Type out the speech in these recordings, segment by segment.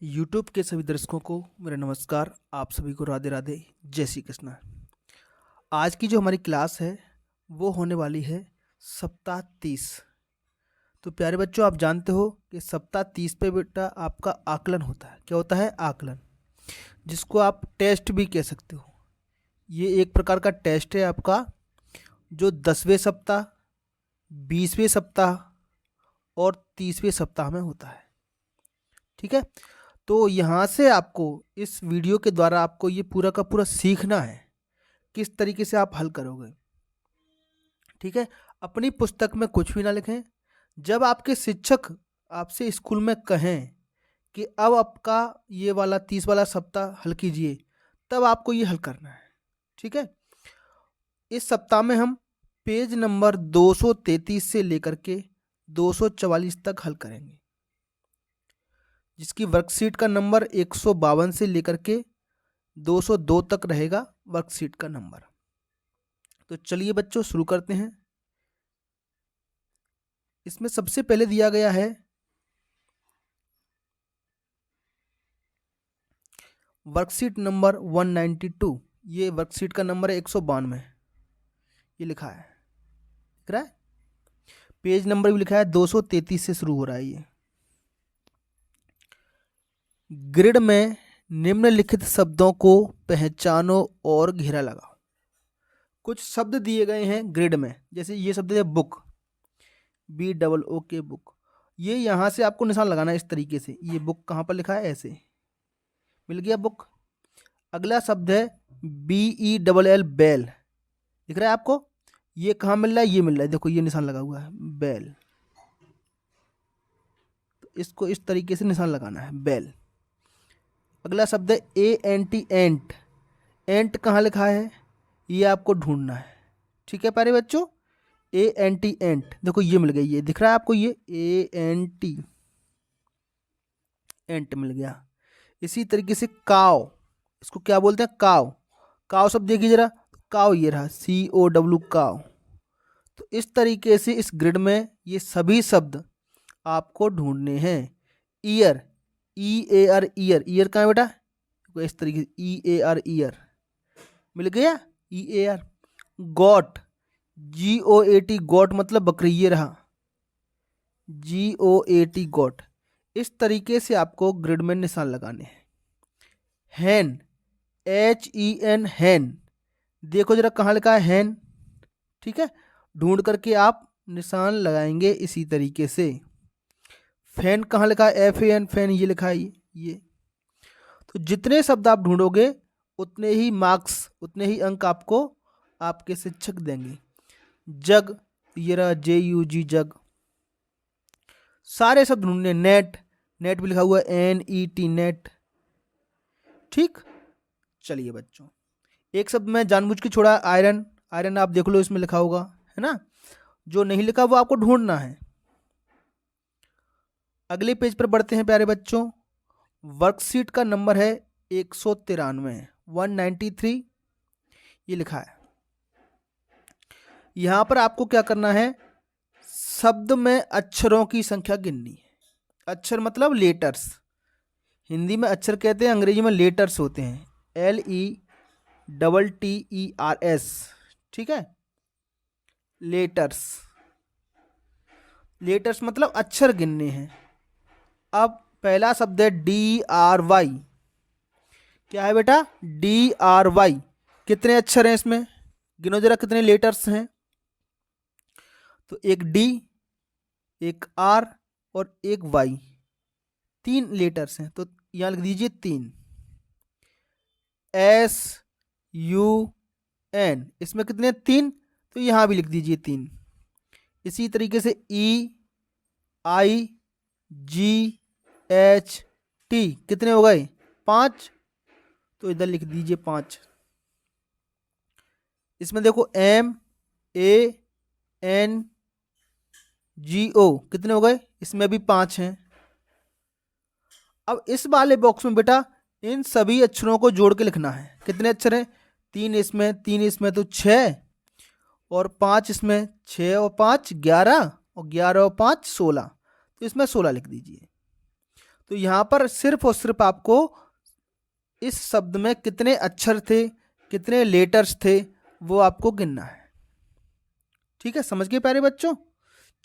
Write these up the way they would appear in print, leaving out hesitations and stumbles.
YouTube के सभी दर्शकों को मेरा नमस्कार। आप सभी को राधे राधे, जय श्री कृष्ण। आज की जो हमारी क्लास है वो होने वाली है सप्ताह 30। तो प्यारे बच्चों, आप जानते हो कि सप्ताह 30 पे बेटा आपका आकलन होता है। क्या होता है? आकलन, जिसको आप टेस्ट भी कह सकते हो। ये एक प्रकार का टेस्ट है आपका, जो 10वें सप्ताह, 20वें सप्ताह और 30वें सप्ताह में होता है। ठीक है, तो यहाँ से आपको इस वीडियो के द्वारा आपको ये पूरा का पूरा सीखना है किस तरीके से आप हल करोगे। ठीक है, अपनी पुस्तक में कुछ भी ना लिखें। जब आपके शिक्षक आपसे स्कूल में कहें कि अब आपका ये वाला 30 वाला सप्ताह हल कीजिए, तब आपको ये हल करना है। ठीक है, इस सप्ताह में हम पेज नंबर 233 से लेकर के 244 तक हल करेंगे, जिसकी वर्कशीट का नंबर 152 से लेकर के 202 तक रहेगा वर्कशीट का नंबर। तो चलिए बच्चों शुरू करते हैं। इसमें सबसे पहले दिया गया है वर्कशीट नंबर 192। ये वर्कशीट का नंबर है 192। ये लिखा है, दिख रहा है? पेज नंबर भी लिखा है 233 से शुरू हो रहा है ये। ग्रिड में निम्नलिखित शब्दों को पहचानो और घेरा लगाओ। कुछ शब्द दिए गए हैं ग्रिड में, जैसे ये शब्द है बुक, BOOK बुक। ये यहाँ से आपको निशान लगाना है इस तरीके से। ये बुक कहाँ पर लिखा है? ऐसे मिल गया बुक। अगला शब्द है BELL बैल, दिख रहा है आपको? ये कहाँ मिल रहा है? ये मिल रहा है, देखो ये निशान लगा हुआ है बैल। तो इसको इस तरीके से निशान लगाना है, बैल। अगला शब्द है ANT एंट। एंट कहाँ लिखा है? ये आपको ढूंढना है। ठीक है प्यारे बच्चों, ANT एंट, देखो ये मिल गई। ये दिख रहा है आपको? ये ANT एंट मिल गया। इसी तरीके से काव, इसको क्या बोलते हैं? काव। काव शब्द देखिए जरा, काव ये रहा, COW काव। तो इस तरीके से इस ग्रिड में ये सभी शब्द आपको ढूंढने हैं। Year, EAR year. ईयर कहाँ है बेटा? इस तरीके से EAR ईयर मिल गया, EAR। गॉट, GOAT गॉट मतलब बकरी, ये रहा GOAT गॉट। इस तरीके से आपको ग्रिड में निशान लगाने हैं। हैन, HEN हैन, देखो जरा कहाँ लिखा है? हैन। ठीक है, ढूंढ करके आप निशान लगाएंगे इसी तरीके से। फैन कहाँ लिखा है? FAN फैन, ये लिखा है ये। तो जितने शब्द आप ढूंढोगे उतने ही मार्क्स, उतने ही अंक आपको आपके शिक्षक देंगे। जग, ये रहा JUG जग। सारे शब्द ढूंढने। नेट, नेट भी लिखा हुआ है NET नेट। ठीक, चलिए बच्चों, एक शब्द मैं जानबूझ के छोड़ा, आयरन। आयरन आप देख लो, इसमें लिखा होगा, है ना? जो नहीं लिखा वो आपको ढूंढना है। अगले पेज पर बढ़ते हैं प्यारे बच्चों। वर्कशीट का नंबर है 193, 193। ये लिखा है। यहां पर आपको क्या करना है? शब्द में अक्षरों की संख्या गिननी है। अक्षर मतलब लेटर्स। हिंदी में अक्षर कहते हैं, अंग्रेजी में लेटर्स होते हैं, LETTERS। ठीक है, लेटर्स। लेटर्स मतलब अक्षर गिनने हैं। अब पहला शब्द है DRY। क्या है बेटा? DRY। कितने अक्षर हैं इसमें? गिनो जरा कितने लेटर्स हैं। तो एक D, एक R और एक Y, 3 लेटर्स हैं। तो यहां लिख दीजिए 3। SUN, इसमें कितने? 3। तो यहां भी लिख दीजिए 3। इसी तरीके से EIGHT, कितने हो गए? 5। तो इधर लिख दीजिए 5। इसमें देखो MANGO, कितने हो गए? इसमें भी 5 हैं। अब इस वाले बॉक्स में बेटा इन सभी अक्षरों को जोड़ के लिखना है। कितने अक्षर हैं? 3 इसमें, 3 इसमें, तो 6, और 5 इसमें। 6 और 5 11, और 11 और 5 16। तो इसमें 16 लिख दीजिए। तो यहाँ पर सिर्फ और सिर्फ आपको इस शब्द में कितने अक्षर थे, कितने लेटर्स थे, वो आपको गिनना है। ठीक है, समझ गए प्यारे बच्चों।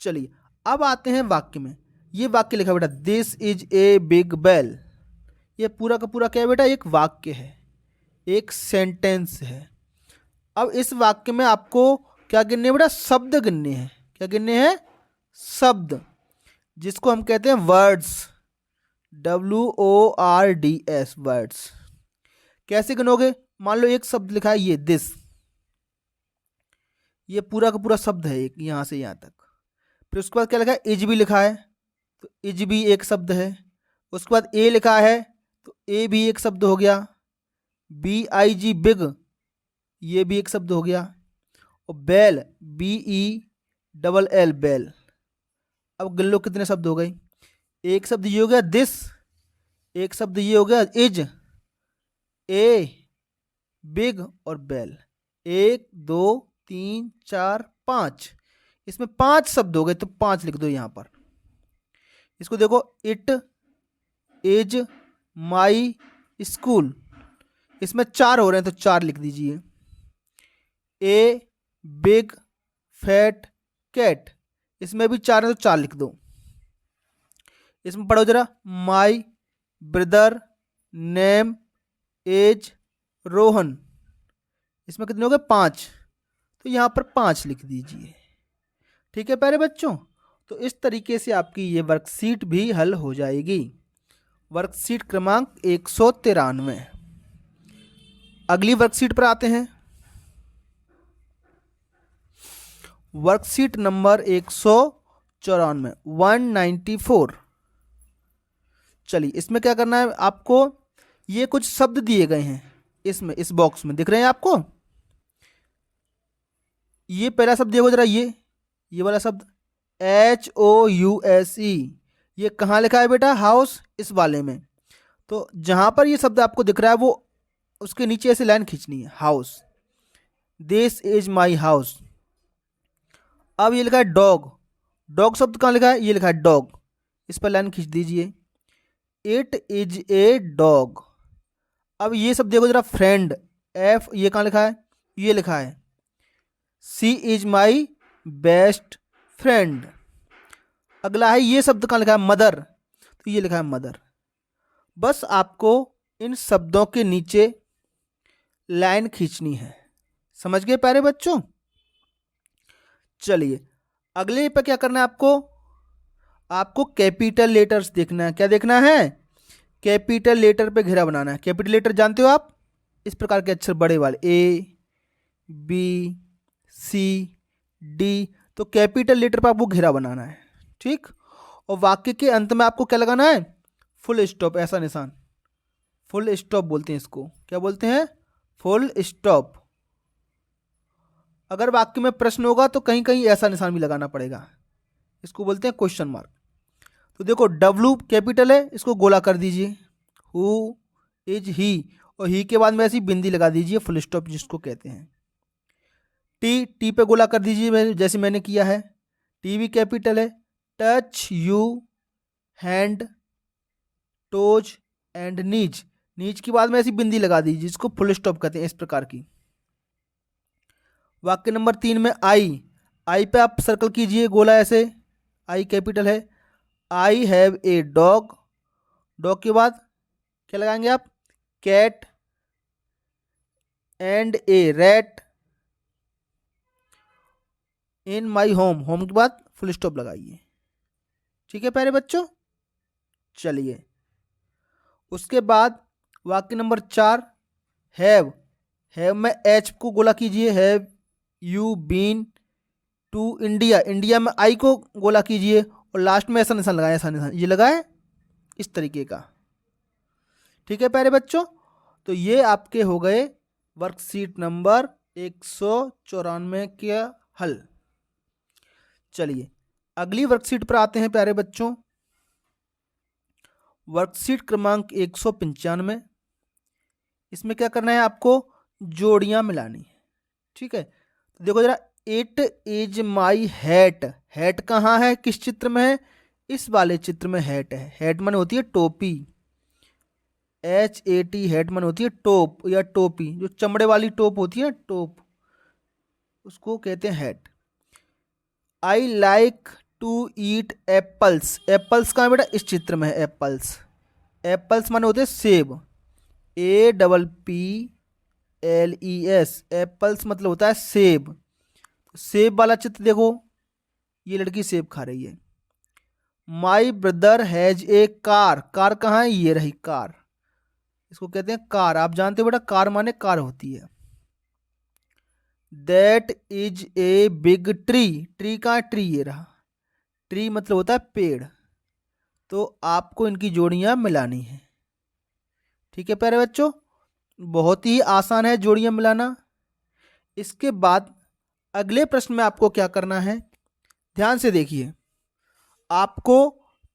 चलिए अब आते हैं वाक्य में। ये वाक्य लिखा बेटा, this is a big bell. ये पूरा का पूरा क्या है बेटा, एक वाक्य है, एक सेंटेंस है। अब इस वाक्य में आपको क्या गिनने हैं बेटा, शब्द गिनने हैं। क्या गिनने हैं, शब्द, जिसको हम कहते हैं वर्ड्स, WORDS, वर्ड्स। कैसे गिनोगे, मान लो एक शब्द लिखा है ये दिस, ये पूरा का पूरा शब्द है एक, यहाँ से यहाँ तक। फिर उसके बाद क्या लिखा है, इज भी लिखा है, तो इज भी एक शब्द है। उसके बाद ए लिखा है, तो ए भी एक शब्द हो गया। BIG बिग, ये भी एक शब्द हो गया। और बेल, BELL, बेल। अब गिन लो कितने शब्द हो गए। एक शब्द ये हो गया दिस, एक शब्द ये हो गया इज, ए, बिग और बेल। 1 2 3 4 5, इसमें 5 शब्द हो गए, तो 5 लिख दो यहाँ पर। इसको देखो, इट इज माई स्कूल, इसमें 4 हो रहे हैं, तो 4 लिख दीजिए। ए बिग फैट कैट, इसमें भी 4 है, तो 4 लिख दो। इसमें पढ़ो जरा, my brother name is Rohan, इसमें कितने हो गए, 5, तो यहाँ पर 5 लिख दीजिए। ठीक है प्यारे बच्चों, तो इस तरीके से आपकी ये वर्कशीट भी हल हो जाएगी। वर्कशीट क्रमांक 193। अगली वर्कशीट पर आते हैं, वर्कशीट नंबर 194, 194। चलिए इसमें क्या करना है आपको, ये कुछ शब्द दिए गए हैं इसमें, इस बॉक्स में दिख रहे हैं आपको। ये पहला शब्द देखो जरा, ये वाला शब्द HOUSE, ये कहाँ लिखा है बेटा, हाउस, इस वाले में। तो जहां पर ये शब्द आपको दिख रहा है, वो उसके नीचे ऐसे लाइन खींचनी है, house, this is my house. अब ये लिखा है डॉग, डॉग शब्द कहाँ लिखा है, ये लिखा है डॉग, इस पर लाइन खींच दीजिए, इट इज ए डॉग। अब ये सब देखो जरा, फ्रेंड, F, ये कहाँ लिखा है, ये लिखा है सी इज माई बेस्ट फ्रेंड। अगला है, ये शब्द कहाँ लिखा है, मदर, तो ये लिखा है मदर। बस आपको इन शब्दों के नीचे लाइन खींचनी है। समझ गए प्यारे बच्चों। चलिए अगले पे क्या करना है आपको कैपिटल लेटर्स देखना है। क्या देखना है, कैपिटल लेटर पे घेरा बनाना है। कैपिटल लेटर जानते हो आप, इस प्रकार के अक्षर बड़े वाले, ABCD, तो कैपिटल लेटर पर आपको घेरा बनाना है। ठीक, और वाक्य के अंत में आपको क्या लगाना है, फुल स्टॉप, ऐसा निशान, फुल स्टॉप बोलते हैं इसको। क्या बोलते हैं, फुल स्टॉप। अगर वाक्य में प्रश्न होगा तो कहीं कहीं ऐसा निशान भी लगाना पड़ेगा, इसको बोलते हैं क्वेश्चन मार्क। तो देखो, W कैपिटल है, इसको गोला कर दीजिए, हु इज ही, और ही के बाद में ऐसी बिंदी लगा दीजिए, फुल स्टॉप जिसको कहते हैं। टी पे गोला कर दीजिए, जैसे मैंने किया है। टी भी कैपिटल है। Touch, you, hand, toes and knees, knees के बाद में ऐसी बिंदी लगा दीजिए, जिसको फुल स्टॉप कहते हैं, इस प्रकार की। वाक्य नंबर 3 में आई पे आप सर्कल कीजिए गोला ऐसे, आई कैपिटल है। I have a dog, dog के बाद क्या लगाएंगे आप, cat and a rat in my home, home के बाद फुल स्टॉप लगाइए। ठीक है प्यारे बच्चों। चलिए उसके बाद वाक्य नंबर 4, हैव में एच को गोला कीजिए, have you been to India, India में आई को गोला कीजिए, और लास्ट में ऐसा निशान लगाए, ऐसा निशान ये लगाए, इस तरीके का। ठीक है प्यारे बच्चों, तो ये आपके हो गए वर्कशीट नंबर 194 के हल। चलिए अगली वर्कशीट पर आते हैं प्यारे बच्चों, वर्कशीट क्रमांक 195। इसमें क्या करना है आपको, जोड़ियां मिलानी है। ठीक है, तो देखो जरा, it is my hat, hat कहाँ है, किस चित्र में है, इस वाले चित्र में हैट है। हैट माने होती है टोपी, HAT, हैट माने होती है टोप या टोपी, जो चमड़े वाली टोप होती है टोप, उसको कहते हैं hat. I like to eat apples. Apples कहाँ है बेटा? इस चित्र में है एप्पल्स। एप्पल्स माने होते हैं सेब, APPLES। एप्पल्स मतलब होता है सेब। सेब वाला चित्र देखो, ये लड़की सेब खा रही है। My brother has a car. Car कहाँ है? ये रही कार, इसको कहते हैं कार। आप जानते हो बेटा कार माने कार होती है। That is a big tree. Tree कहाँ है? ट्री ये रहा। ट्री मतलब होता है पेड़। तो आपको इनकी जोड़ियां मिलानी है। ठीक है प्यारे बच्चों, बहुत ही आसान है जोड़ियां मिलाना। इसके बाद अगले प्रश्न में आपको क्या करना है, ध्यान से देखिए। आपको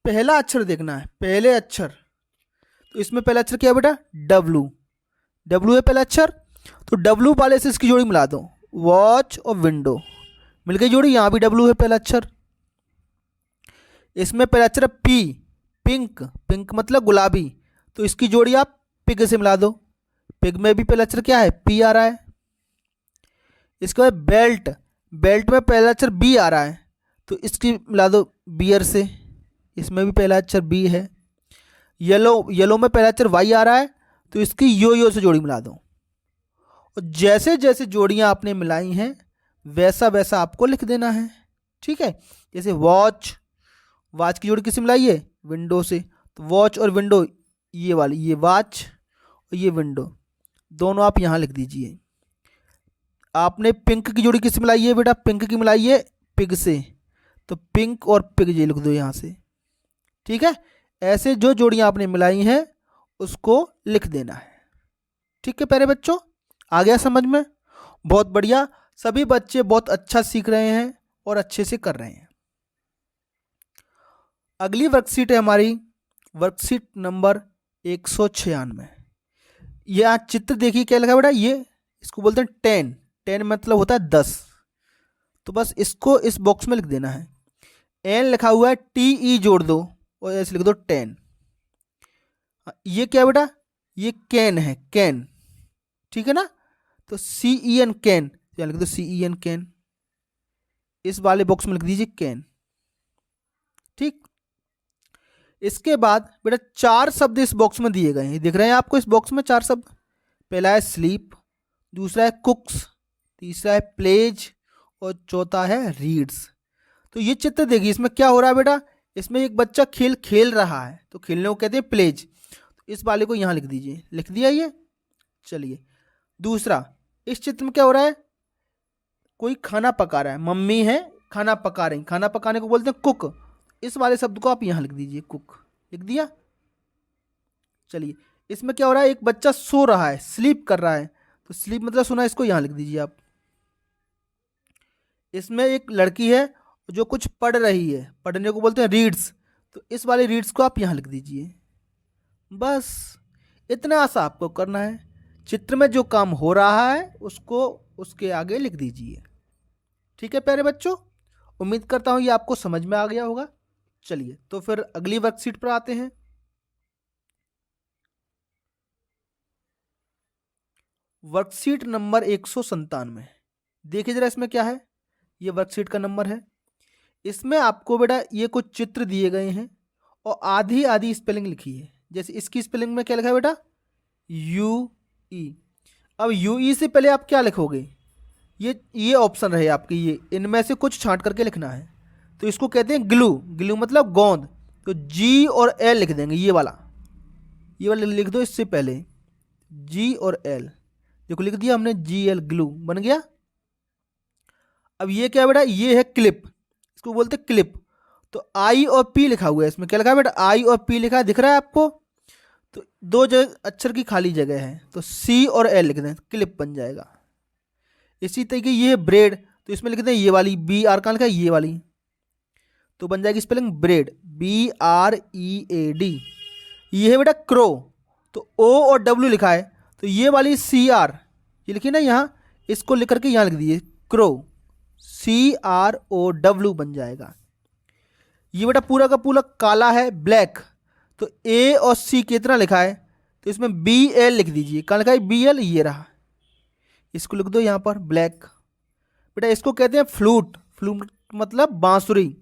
पहला अक्षर देखना है, पहले अक्षर। तो इसमें पहला अक्षर क्या है बेटा? W। W है पहला अक्षर, तो W वाले से इसकी जोड़ी मिला दो। वॉच और विंडो मिल गई जोड़ी। यहाँ भी W है पहला अक्षर। इसमें पहला अक्षर P, पिंक। पिंक मतलब गुलाबी, तो इसकी जोड़ी आप पिग से मिला दो। पिग में भी पहला अक्षर क्या है? P आ रहा है। इसके बाद बेल्ट। बेल्ट में पहला अक्षर B आ रहा है, तो इसकी मिला दो बियर से। इसमें भी पहला अक्षर B है। येलो, येलो में पहला अक्षर Y आ रहा है, तो इसकी यो से जोड़ी मिला दो। और जैसे जैसे जोड़ियां आपने मिलाई हैं वैसा वैसा आपको लिख देना है। ठीक है, जैसे वॉच, वॉच की जोड़ी किससे मिलाई है? विंडो से। तो वॉच और विंडो, ये वाली, ये वॉच और ये विंडो, दोनों आप यहाँ लिख दीजिए। आपने पिंक की जोड़ी किससे मिलाई है बेटा? पिंक की मिलाई है पिग से, तो पिंक और पिग ये लिख दो यहाँ से। ठीक है, ऐसे जो जोड़ियां आपने मिलाई हैं उसको लिख देना है। ठीक है प्यारे बच्चों, आ गया समझ में? बहुत बढ़िया, सभी बच्चे बहुत अच्छा सीख रहे हैं और अच्छे से कर रहे हैं। अगली वर्कशीट है हमारी वर्कशीट नंबर 196। यह चित्र देखिए क्या लिखा है बेटा? ये इसको बोलते हैं 10। 10 मतलब होता है 10। तो बस इसको इस बॉक्स में लिख देना है। एन लिखा हुआ है, TE जोड़ दो और ऐसे लिख दो 10। ये क्या बेटा? ये कैन है, कैन। ठीक है ना? तो CEN कैन, लिख दो CEN कैन। इस वाले बॉक्स में लिख दीजिए कैन। ठीक, इसके बाद बेटा 4 शब्द इस बॉक्स में दिए गए हैं, दिख रहे हैं आपको इस बॉक्स में 4 शब्द। पहला है स्लीप, दूसरा है कुक्स, तीसरा है प्लेज और चौथा है रीड्स। तो ये चित्र देखिए, इसमें क्या हो रहा है बेटा? इसमें एक बच्चा खेल खेल रहा है, तो खेलने को कहते हैं प्लेज। तो इस वाले को यहाँ लिख दीजिए। लिख दिया ये। चलिए दूसरा, इस चित्र में क्या हो रहा है? कोई खाना पका रहा है, मम्मी है खाना पका रही, खाना पकाने को बोलते हैं कुक। इस वाले शब्द को आप यहाँ लिख दीजिए, कुक। लिख दिया। चलिए इसमें क्या हो रहा है? एक बच्चा सो रहा है, स्लीप कर रहा है, तो स्लीप मतलब सोना, इसको यहाँ लिख दीजिए आप। इसमें एक लड़की है जो कुछ पढ़ रही है, पढ़ने को बोलते हैं रीड्स, तो इस वाले रीड्स को आप यहाँ लिख दीजिए। बस इतना सा आपको करना है। चित्र में जो काम हो रहा है उसको उसके आगे लिख दीजिए। ठीक है प्यारे बच्चों, उम्मीद करता हूँ ये आपको समझ में आ गया होगा। चलिए तो फिर अगली वर्कशीट पर आते हैं। Worksheet number 197। देखिए जरा इसमें क्या है, ये वर्कशीट का नंबर है। इसमें आपको बेटा ये कुछ चित्र दिए गए हैं और आधी आधी स्पेलिंग लिखी है। जैसे इसकी स्पेलिंग में क्या लिखा है बेटा? UE। अब UE से पहले आप क्या लिखोगे? ये ऑप्शन रहे आपके, ये इनमें से कुछ छांट करके लिखना है। तो इसको कहते हैं ग्लू। ग्लू मतलब गोंद, तो G और L लिख देंगे। ये वाला लिख दो इससे पहले, G और L। देखो लिख दिया हमने, GL, ग्लू बन गया। अब ये क्या बेटा? ये है क्लिप, इसको बोलते हैं क्लिप। तो I और P लिखा हुआ है, इसमें क्या लिखा है बेटा? I और P लिखा है, दिख रहा है आपको? तो 2 जगह अक्षर की खाली जगह है, तो C और L लिख दें, क्लिप बन जाएगा। इसी तरीके ये है ब्रेड, तो इसमें लिख दें ये वाली, BR कहाँ लिखा है? ये वाली, तो बन जाएगी स्पेलिंग ब्रेड, BREAD। ये है बेटा क्रो, तो O और W लिखा है, तो ये वाली CR, ये लिखिए ना यहाँ, इसको लिख करके यहाँ लिख दीजिए क्रो, CROW बन जाएगा। ये बेटा पूरा का पूरा काला है, ब्लैक। तो ए और सी कितना लिखा है, तो इसमें बी एल लिख दीजिए। कहाँ लिखा है बी एल, ये रहा, इसको लिख दो यहाँ पर ब्लैक। बेटा इसको कहते हैं फ्लूट, फ्लूट मतलब बांसुरी,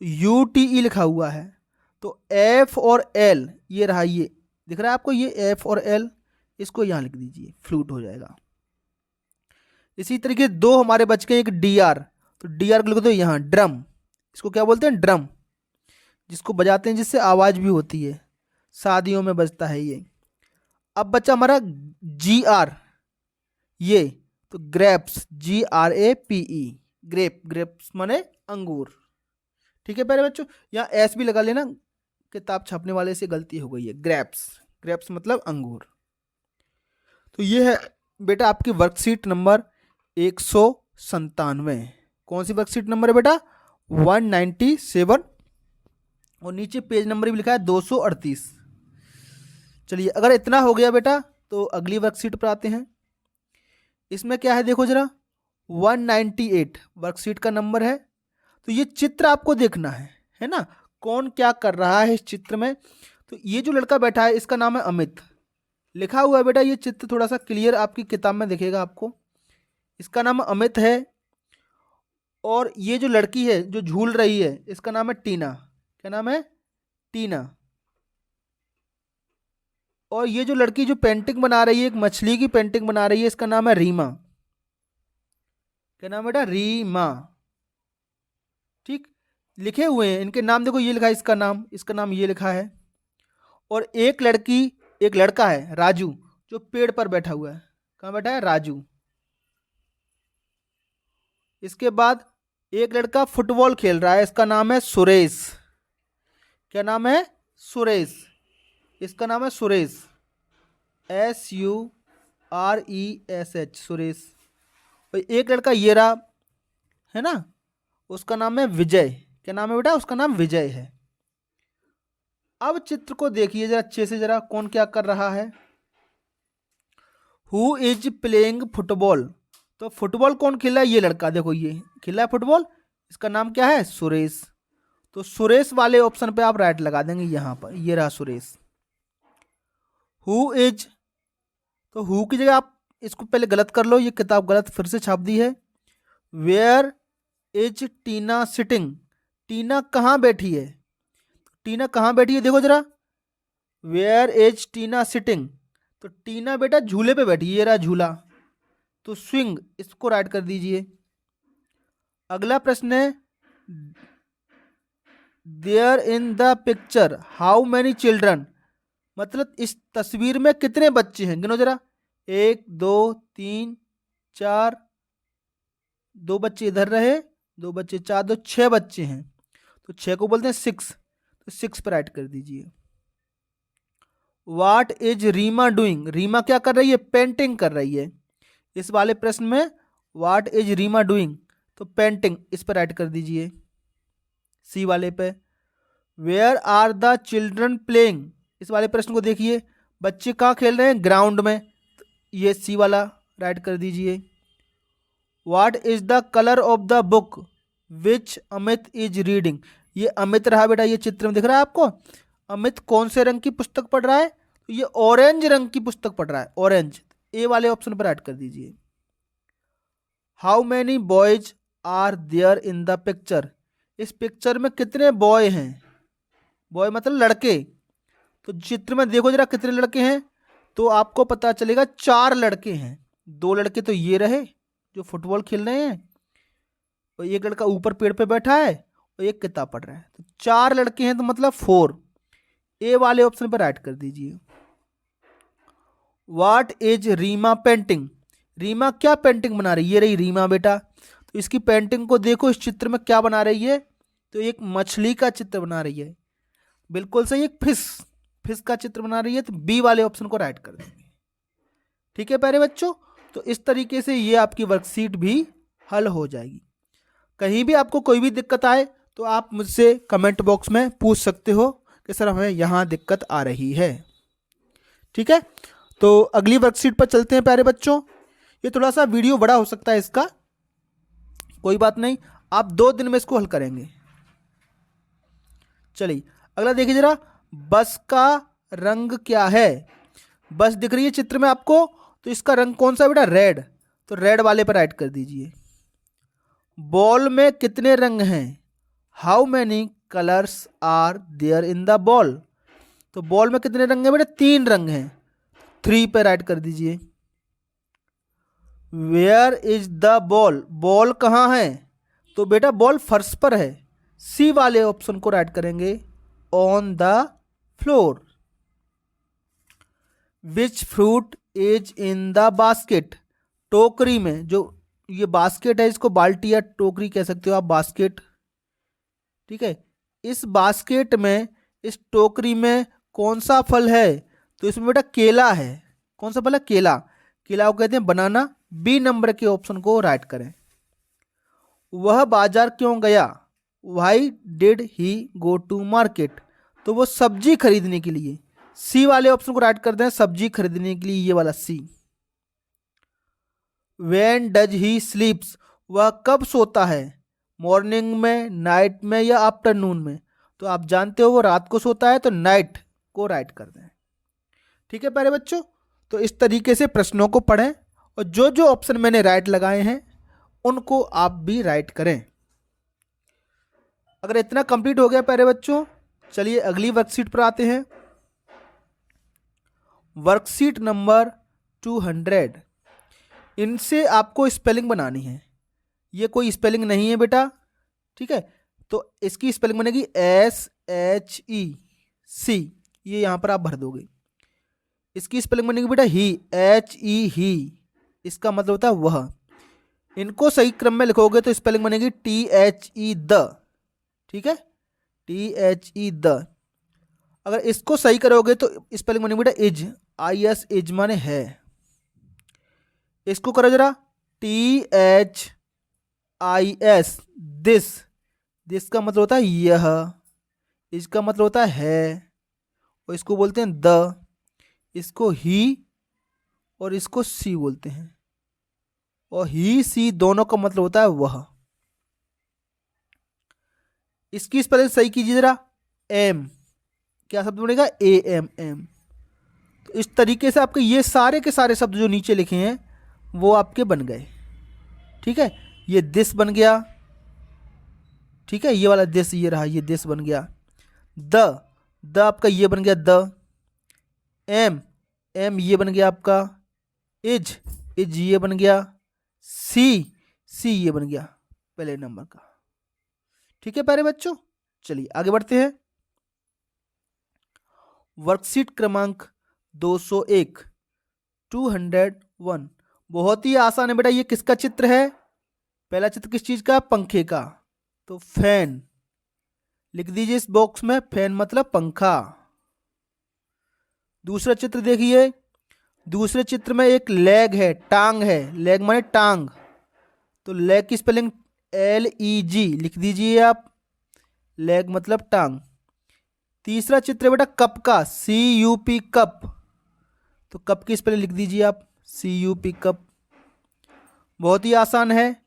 यू टी ई लिखा हुआ है। तो एफ और एल ये रहा, ये दिख रहा है आपको, ये एफ और एल, इसको यहाँ लिख दीजिए, फ्लूट हो जाएगा। इसी तरीके दो हमारे बच गए, एक डी आर, तो डी आर को लिख दो यहाँ ड्रम, इसको क्या बोलते हैं ड्रम, जिसको बजाते हैं जिससे आवाज भी होती है, शादियों में बजता है ये। अब बच्चा हमारा जी आर, ये तो grapes, G R A P E, grape, grapes माने अंगूर। ठीक है प्यारे बच्चों, यहाँ एस भी लगा लेना, किताब छापने वाले से गलती हो गई है, ग्रेप्स, ग्रेप्स मतलब अंगूर। तो ये है बेटा आपकी वर्कशीट नंबर 197। कौन सी वर्कशीट नंबर है बेटा, 197, और नीचे पेज नंबर भी लिखा है 238। चलिए अगर इतना हो गया बेटा तो अगली वर्कशीट पर आते हैं। इसमें क्या है देखो जरा, 198 वर्कशीट का नंबर है। तो ये चित्र आपको देखना है ना, कौन क्या कर रहा है इस चित्र में। तो ये जो लड़का बैठा है इसका नाम है अमित, लिखा हुआ है बेटा, ये चित्र थोड़ा सा क्लियर आपकी किताब में दिखेगा आपको। इसका नाम अमित है, और ये जो लड़की है जो झूल रही है इसका नाम है टीना। क्या नाम है, टीना। और ये जो लड़की जो पेंटिंग बना रही है, एक मछली की पेंटिंग बना रही है, इसका नाम है रीमा। क्या नाम है बेटा, रीमा। ठीक, लिखे हुए हैं इनके नाम, देखो ये लिखा है इसका नाम, इसका नाम ये लिखा है। और एक लड़की, एक लड़का है राजू, जो पेड़ पर बैठा हुआ है। कहाँ बैठा है, राजू। इसके बाद एक लड़का फुटबॉल खेल रहा है, इसका नाम है सुरेश। क्या नाम है, सुरेश, इसका नाम है सुरेश, SURESH, सुरेश। और एक लड़का ये रहा है ना, उसका नाम है विजय। क्या नाम है बेटा, उसका नाम विजय है। अब चित्र को देखिए जरा अच्छे से, जरा कौन क्या कर रहा है। हु इज प्लेइंग फुटबॉल, तो फुटबॉल कौन खेला है, ये लड़का, देखो ये खेला है फुटबॉल, इसका नाम क्या है, सुरेश। तो सुरेश वाले ऑप्शन पे आप राइट लगा देंगे यहाँ पर, ये रहा सुरेश। हु इज, तो हु की जगह आप इसको पहले गलत कर लो, ये किताब गलत फिर से छाप दी है। वेयर इज टीना सिटिंग, टीना कहाँ बैठी है, टीना कहाँ बैठी है देखो जरा, वेयर इज टीना सिटिंग, तो टीना बेटा झूले पे बैठी है, ये रहा झूला, तो स्विंग, इसको राइट कर दीजिए। अगला प्रश्न है, there in the picture how many children, मतलब इस तस्वीर में कितने बच्चे हैं, गिनो जरा, 1 2 3 4, 2 बच्चे इधर रहे, 2 बच्चे, 4 2 6 बच्चे हैं, तो 6 को बोलते हैं 6, तो 6 पर राइट कर दीजिए। What is Reema doing, Reema क्या कर रही है, पेंटिंग कर रही है। इस वाले प्रश्न में व्हाट इज रीमा डूइंग, तो पेंटिंग, इस पर राइट कर दीजिए। सी वाले पे, where are the children playing, इस वाले प्रश्न को देखिए, बच्चे कहाँ खेल रहे हैं, ग्राउंड में, तो ये सी वाला राइट कर दीजिए। What is the colour of the book which Amit is reading, ये अमित रहा बेटा, ये चित्र में दिख रहा है आपको, अमित कौन से रंग की पुस्तक पढ़ रहा है, तो ये ऑरेंज रंग की पुस्तक पढ़ रहा है, ऑरेंज, ए वाले ऑप्शन पर राइट कर दीजिए। How many boys are there in the picture, इस पिक्चर में कितने बॉय हैं, बॉय मतलब लड़के, तो चित्र में देखो जरा कितने लड़के हैं, तो आपको पता चलेगा 4 लड़के हैं। 2 लड़के तो ये रहे जो फुटबॉल खेल रहे हैं, और एक लड़का ऊपर पेड़ पे बैठा है, और एक किताब पढ़ रहा है, तो 4 लड़के हैं, तो मतलब 4, ए वाले ऑप्शन पर राइट कर दीजिए। What is Reema painting, Reema क्या पेंटिंग बना रही है, ये रही रीमा बेटा, तो इसकी पेंटिंग को देखो, इस चित्र में क्या बना रही है, तो एक मछली का चित्र बना रही है, बिल्कुल सही, एक फिश का चित्र बना रही है, तो बी वाले ऑप्शन को राइट कर देंगे। ठीक है प्यारे बच्चों, तो इस तरीके से ये आपकी वर्कशीट भी हल हो जाएगी। कहीं भी आपको कोई भी दिक्कत आए तो आप मुझसे कमेंट बॉक्स में पूछ सकते हो कि सर हमें यहाँ दिक्कत आ रही है। ठीक है, तो अगली वर्कशीट पर चलते हैं प्यारे बच्चों। ये थोड़ा सा वीडियो बड़ा हो सकता है इसका, कोई बात नहीं, आप 2 दिन में इसको हल करेंगे। चलिए अगला देखिए जरा, बस का रंग क्या है। बस दिख रही है चित्र में आपको, तो इसका रंग कौन सा है बेटा, रेड, तो रेड वाले पर राइट कर दीजिए। बॉल में कितने रंग हैं, how many colours are there in the ball, तो बॉल में कितने रंग हैं बेटा, 3 रंग हैं, 3 पे राइट कर दीजिए। Where is the ball, ball कहाँ है, तो बेटा बॉल फर्श पर है, सी वाले ऑप्शन को राइट करेंगे, on the floor. Which fruit is in the basket, टोकरी में, जो ये बास्केट है इसको बाल्टी या टोकरी कह सकते हो आप, बास्केट, ठीक है। इस बास्केट में, इस टोकरी में कौन सा फल है, तो इसमें बेटा केला है। कौन सा फल है, केला, केला को कहते हैं बनाना। बी नंबर के ऑप्शन को राइट करें। वह बाजार क्यों गया, why did he go to market, तो वो सब्जी खरीदने के लिए, सी वाले ऑप्शन को राइट कर दें, सब्जी खरीदने के लिए, ये वाला सी। व्हेन डज ही स्लीप्स, वह कब सोता है, मॉर्निंग में, नाइट में या आफ्टरनून में, तो आप जानते हो वो रात को सोता है, तो नाइट को राइट कर दें। ठीक है प्यारे बच्चों, तो इस तरीके से प्रश्नों को पढ़ें और जो जो ऑप्शन मैंने राइट लगाए हैं उनको आप भी राइट करें। अगर इतना कंप्लीट हो गया प्यारे बच्चों, चलिए अगली वर्कशीट पर आते हैं। वर्कशीट नंबर 200, इनसे आपको स्पेलिंग बनानी है। ये कोई स्पेलिंग नहीं है बेटा, ठीक है, तो इसकी स्पेलिंग बनेगी SHEC, ये यहाँ पर आप भर दोगे। इसकी स्पेलिंग बनेगी बेटा ही, HE ही, इसका मतलब होता है वह। इनको सही क्रम में लिखोगे तो स्पेलिंग बनेगी THE द, ठीक है, THE द। अगर इसको सही करोगे तो स्पेलिंग बनेगी बेटा इज, IS इज माने है। इसको करो जरा, THIS दिस, दिस का मतलब होता है यह, इसका मतलब होता है, और इसको बोलते हैं द, इसको ही और इसको सी बोलते हैं, और ही सी दोनों का मतलब होता है वह। इसकी स्पेलिंग सही कीजिए जरा, एम, क्या शब्द बनेगा, AMM। तो इस तरीके से आपके ये सारे के सारे शब्द जो नीचे लिखे हैं वो आपके बन गए, ठीक है। ये दिस बन गया, ठीक है, ये वाला दिस, ये रहा, ये दिस बन गया। द आपका ये बन गया द। एम ये बन गया आपका, इज ये बन गया, सी ये बन गया पहले नंबर का, ठीक है प्यारे बच्चों। चलिए आगे बढ़ते हैं। वर्कशीट क्रमांक 201, 201, बहुत ही आसान है बेटा। ये किसका चित्र है, पहला चित्र किस चीज का, पंखे का, तो फैन लिख दीजिए इस बॉक्स में, फैन मतलब पंखा। दूसरा चित्र देखिए, दूसरे चित्र में एक लेग है, टांग है, लेग माने टांग, तो लेग की स्पेलिंग LEG लिख दीजिए आप, लेग मतलब टांग। तीसरा चित्र है बेटा कप का, CUP कप, तो कप की स्पेलिंग लिख दीजिए आप, CUP कप। बहुत ही आसान है।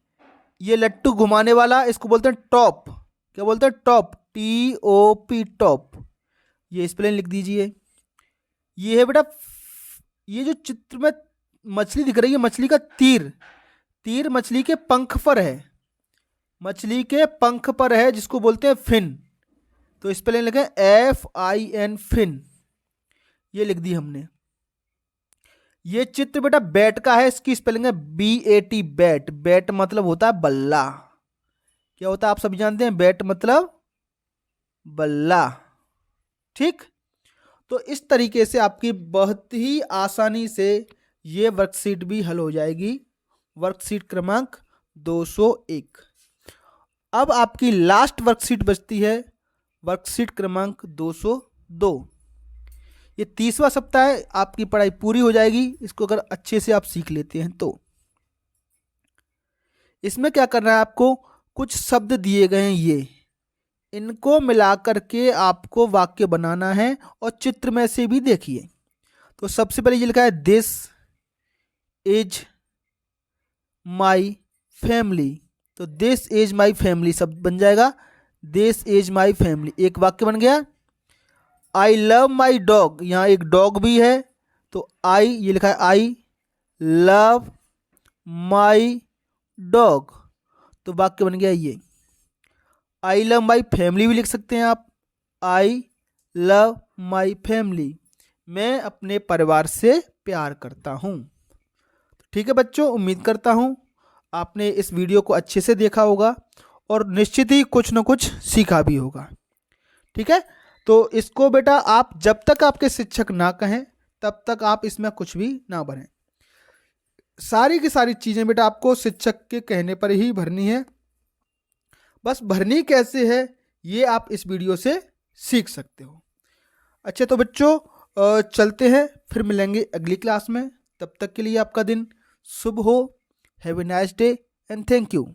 ये लट्टू घुमाने वाला, इसको बोलते हैं टॉप, क्या बोलते हैं, टॉप, TOP टॉप, ये स्पेलिंग लिख दीजिए। ये है बेटा, ये जो चित्र में मछली दिख रही है, मछली का तीर, तीर मछली के पंख पर है, मछली के पंख पर है, जिसको बोलते हैं फिन, तो स्पेलिंग लिखें FIN फिन, ये लिख दी हमने। ये चित्र बेटा बैट का है, इसकी स्पेलिंग है BAT बैट, बैट मतलब होता है बल्ला, क्या होता है आप सभी जानते हैं, बैट मतलब बल्ला, ठीक। तो इस तरीके से आपकी बहुत ही आसानी से ये वर्कशीट भी हल हो जाएगी, वर्कशीट क्रमांक 201। अब आपकी लास्ट वर्कशीट बचती है, वर्कशीट क्रमांक 202। ये 30वां सप्ताह है, आपकी पढ़ाई पूरी हो जाएगी इसको अगर अच्छे से आप सीख लेते हैं तो। इसमें क्या करना है आपको, कुछ शब्द दिए गए हैं, ये इनको मिलाकर के आपको वाक्य बनाना है, और चित्र में से भी देखिए। तो सबसे पहले ये लिखा है दिस इज माई फैमिली, तो दिस इज माई फैमिली शब्द बन जाएगा दिस इज माई फैमिली। एक वाक्य बन गया। आई लव माई डॉग, यहाँ एक डॉग भी है तो आई, ये लिखा है आई लव माई डॉग, तो वाक्य बन गया ये। आई लव माई फैमिली भी लिख सकते हैं आप, आई लव माई फैमिली, मैं अपने परिवार से प्यार करता हूँ। ठीक है बच्चों, उम्मीद करता हूँ आपने इस वीडियो को अच्छे से देखा होगा और निश्चित ही कुछ न कुछ सीखा भी होगा। ठीक है, तो इसको बेटा आप जब तक आपके शिक्षक ना कहें तब तक आप इसमें कुछ भी ना भरें। सारी की सारी चीज़ें बेटा आपको शिक्षक के कहने पर ही भरनी है। बस भरनी कैसे है ये आप इस वीडियो से सीख सकते हो। अच्छा तो बच्चों चलते हैं, फिर मिलेंगे अगली क्लास में। तब तक के लिए आपका दिन शुभ हो। Have a nice day and thank you.